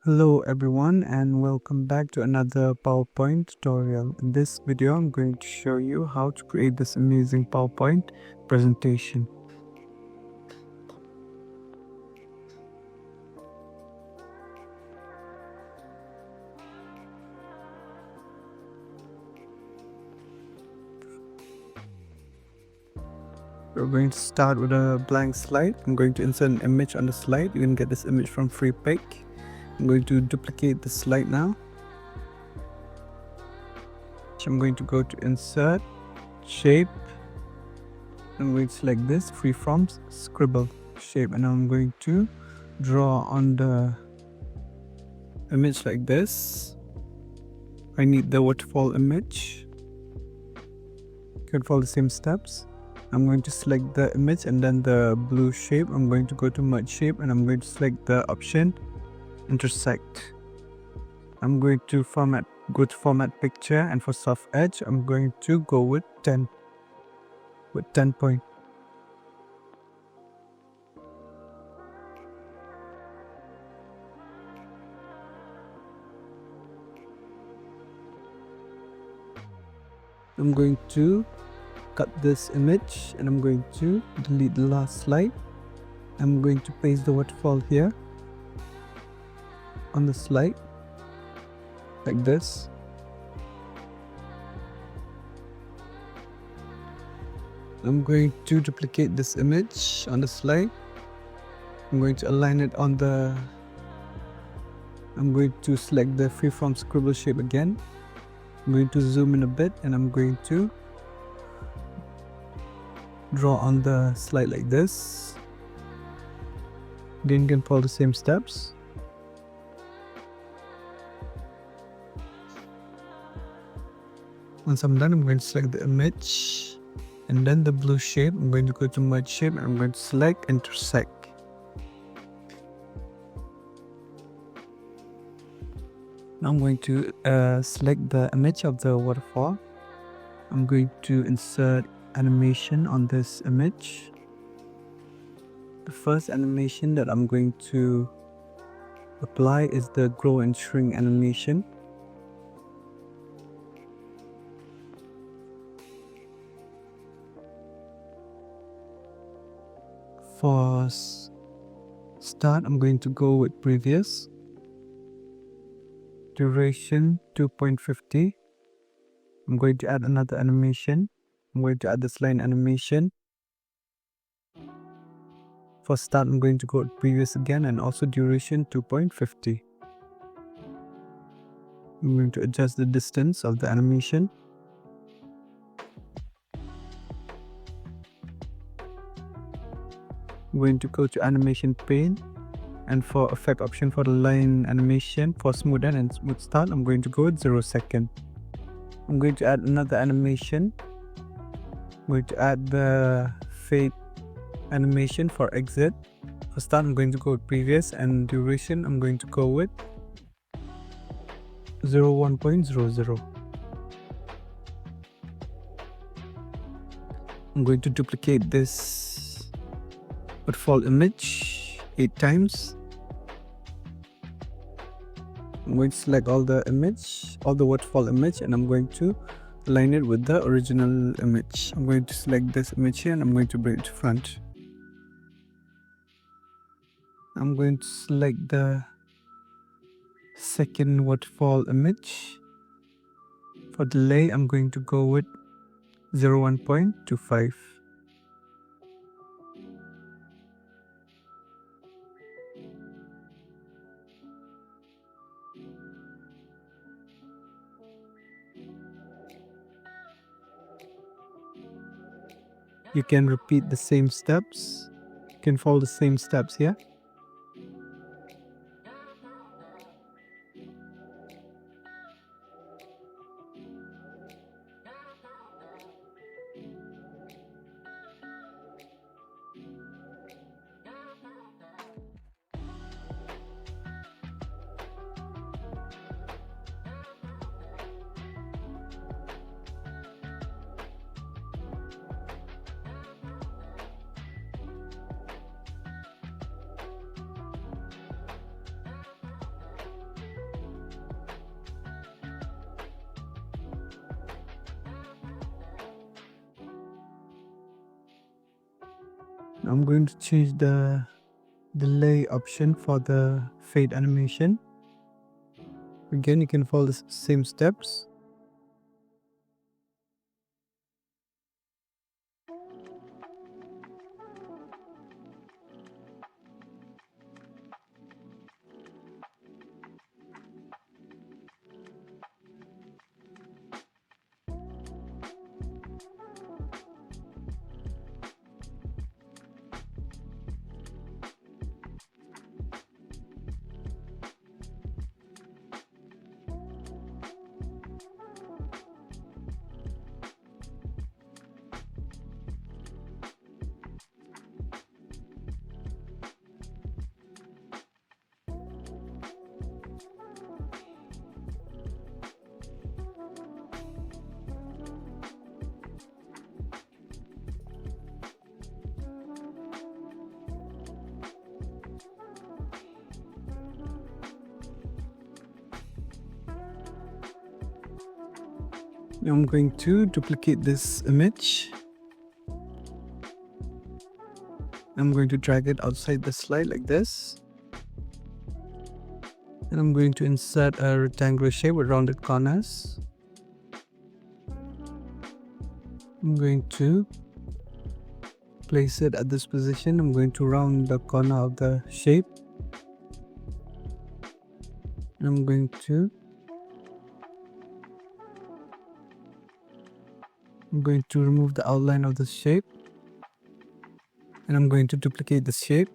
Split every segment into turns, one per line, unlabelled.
Hello everyone and welcome back to another PowerPoint tutorial. In this video I'm going to show you how to create this amazing PowerPoint presentation. We're going to start with a blank slide. I'm going to insert an image on the slide. You can get this image from FreePic. I'm going to duplicate the slide now. I'm going to go to Insert, Shape. I'm going to select this Freeform Scribble shape, and I'm going to draw on the image like this. I need the waterfall image. You can follow the same steps. I'm going to select the image and then the blue shape. I'm going to go to Merge Shape and I'm going to select the option Intersect. I'm going to go to Format Picture, and for Soft Edge I'm going to go with 10 point. I'm going to cut this image and I'm going to delete the last slide. I'm going to paste the waterfall here on the slide like this. I'm going to duplicate this image on the slide. I'm going to align it on the I'm going to select the freeform scribble shape again. I'm going to zoom in a bit and I'm going to draw on the slide like this. Again, you can follow the same steps. Once I'm done, I'm going to select the image and then the blue shape. I'm going to go to Merge Shape and I'm going to select Intersect. Now I'm going to select the image of the waterfall. I'm going to insert animation on this image. The first animation that I'm going to apply is the grow and shrink animation. For start, I'm going to go with previous. Duration 2.50. I'm going to add another animation. I'm going to add this line animation. For start, I'm going to go with previous again and also duration 2.50. I'm going to adjust the distance of the animation. I'm going to go to animation pane, and for effect option for the line animation, for smooth end and smooth start, I'm going to go with 0 second. I'm going to add another animation. I'm going to add the fade animation for exit. For start, I'm going to go with previous, and duration I'm going to go with 1.00. I'm going to duplicate this waterfall image 8 times. I'm going to select all the waterfall image, and I'm going to align it with the original image. I'm going to select this image here and I'm going to bring it to front. I'm going to select the second waterfall image. For delay, I'm going to go with 1.25. You can repeat the same steps. You can follow the same steps here. I'm going to change the delay option for the fade animation. Again, you can follow the same steps. Now I'm going to duplicate this image. I'm going to drag it outside the slide like this. And I'm going to insert a rectangular shape with rounded corners. I'm going to place it at this position. I'm going to round the corner of the shape. I'm going to remove the outline of the shape, and I'm going to duplicate the shape.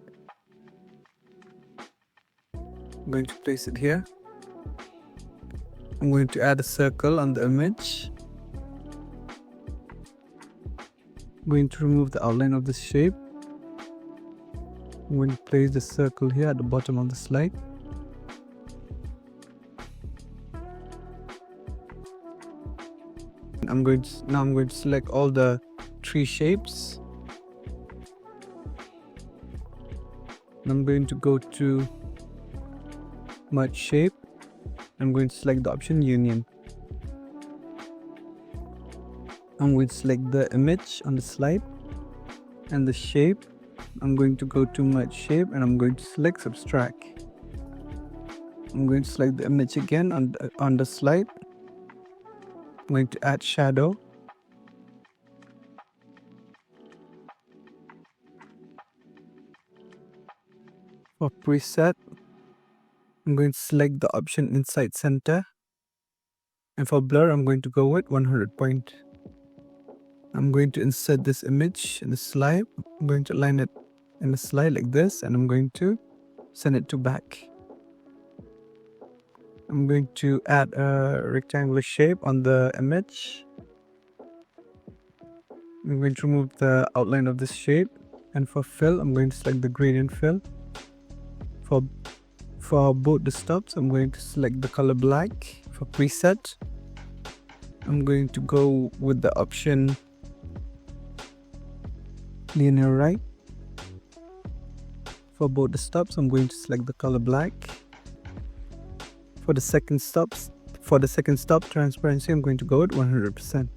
I'm going to place it here. I'm going to add a circle on the image. I'm going to remove the outline of the shape. I'm going to place the circle here at the bottom of the slide. I'm going to select all the three shapes. I'm going to go to merge shape. I'm going to select the option union. I'm going to select the image on the slide and the shape. I'm going to go to merge shape and I'm going to select subtract. I'm going to select the image again on the slide. I'm going to add shadow. For preset, I'm going to select the option inside center. And for blur, I'm going to go with 100 point. I'm going to insert this image in the slide. I'm going to align it in the slide like this, and I'm going to send it to back. I'm going to add a rectangular shape on the image. I'm going to remove the outline of this shape. And for fill, I'm going to select the gradient fill. For both the stops, I'm going to select the color black. For preset, I'm going to go with the option linear right. For both the stops, I'm going to select the color black. For the second stop transparency, I'm going to go with 100%.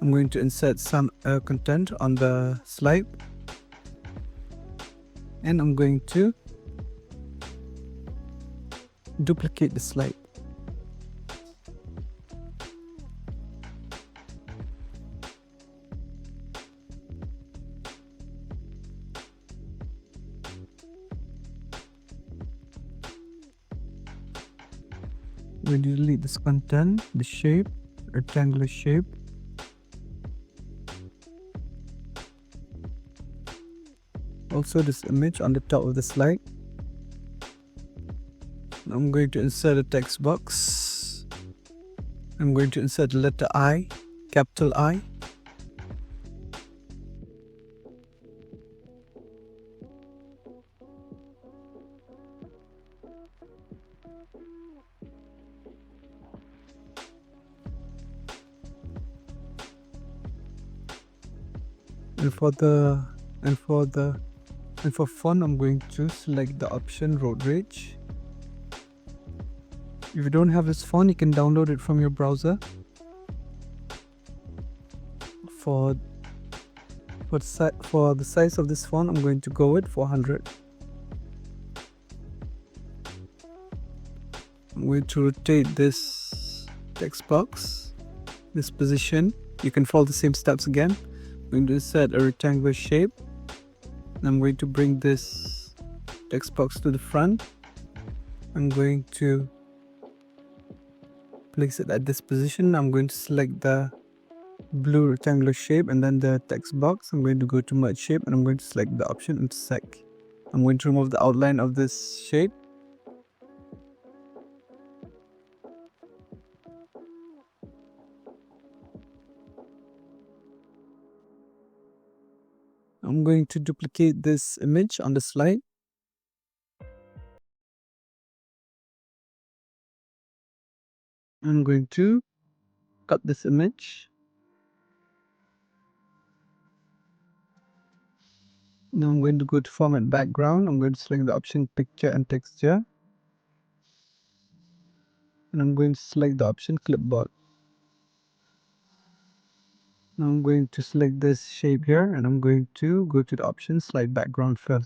I'm going to insert some content on the slide, and I'm going to duplicate the slide. We delete this content, the shape, rectangular shape. Also this image on the top of the slide. I'm going to insert a text box. I'm going to insert the letter I, capital I. And for font, I'm going to select the option road rage. If you don't have this font, you can download it from your browser. For For the size of this font, I'm going to go with 400. I'm going to rotate this text box, this position. You can follow the same steps again. I'm going to insert a rectangular shape. I'm going to bring this text box to the front. I'm going to place it at this position. I'm going to select the blue rectangular shape and then the text box. I'm going to go to merge shape and I'm going to select the option intersect. I'm going to remove the outline of this shape. I'm going to duplicate this image on the slide. I'm going to cut this image. Now I'm going to go to format background. I'm going to select the option picture and texture. And I'm going to select the option clipboard. Now I'm going to select this shape here and I'm going to go to the option slide background fill.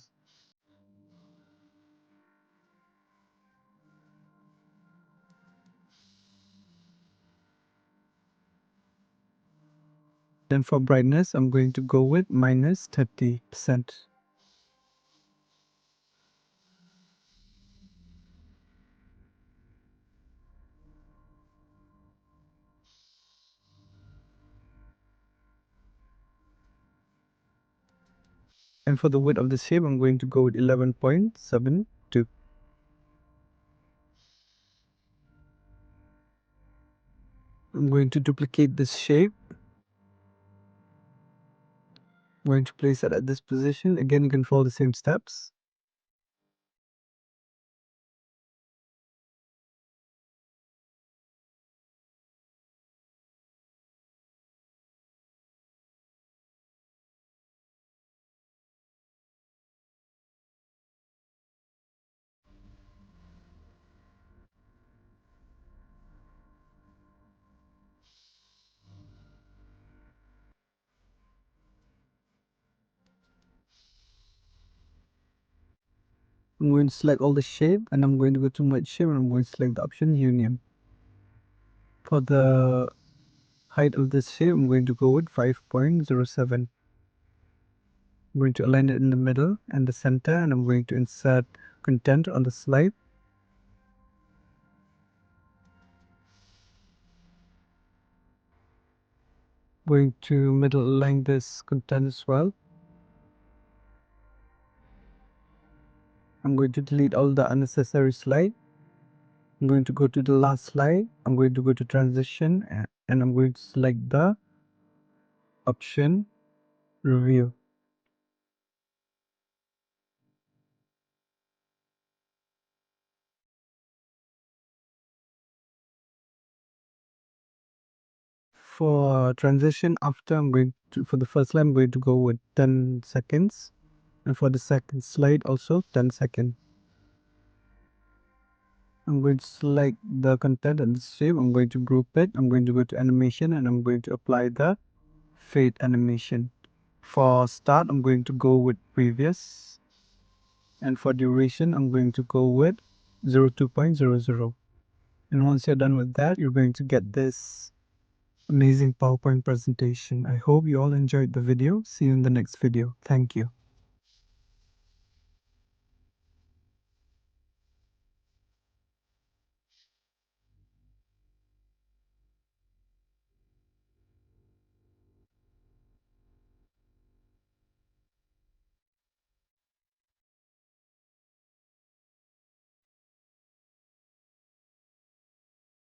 Then for brightness, I'm going to go with minus 30%. And for the width of the shape, I'm going to go with 11.72. I'm going to duplicate this shape. I'm going to place it at this position. Again, you can follow the same steps. I'm going to select all the shape and I'm going to go to merge shape and I'm going to select the option union. For the height of this shape, I'm going to go with 5.07. I'm going to align it in the middle and the center and I'm going to insert content on the slide. Going to middle align this content as well. I'm going to delete all the unnecessary slide. I'm going to go to the last slide. I'm going to go to transition and I'm going to select the option review. For transition after, for the first slide, I'm going to go with 10 seconds. And for the second slide also 10 seconds. I'm going to select the content and the shape. I'm going to group it. I'm going to go to animation and I'm going to apply the fade animation. For start, I'm going to go with previous. And for duration, I'm going to go with 02.00. And once you're done with that, you're going to get this amazing PowerPoint presentation. I hope you all enjoyed the video. See you in the next video. Thank you.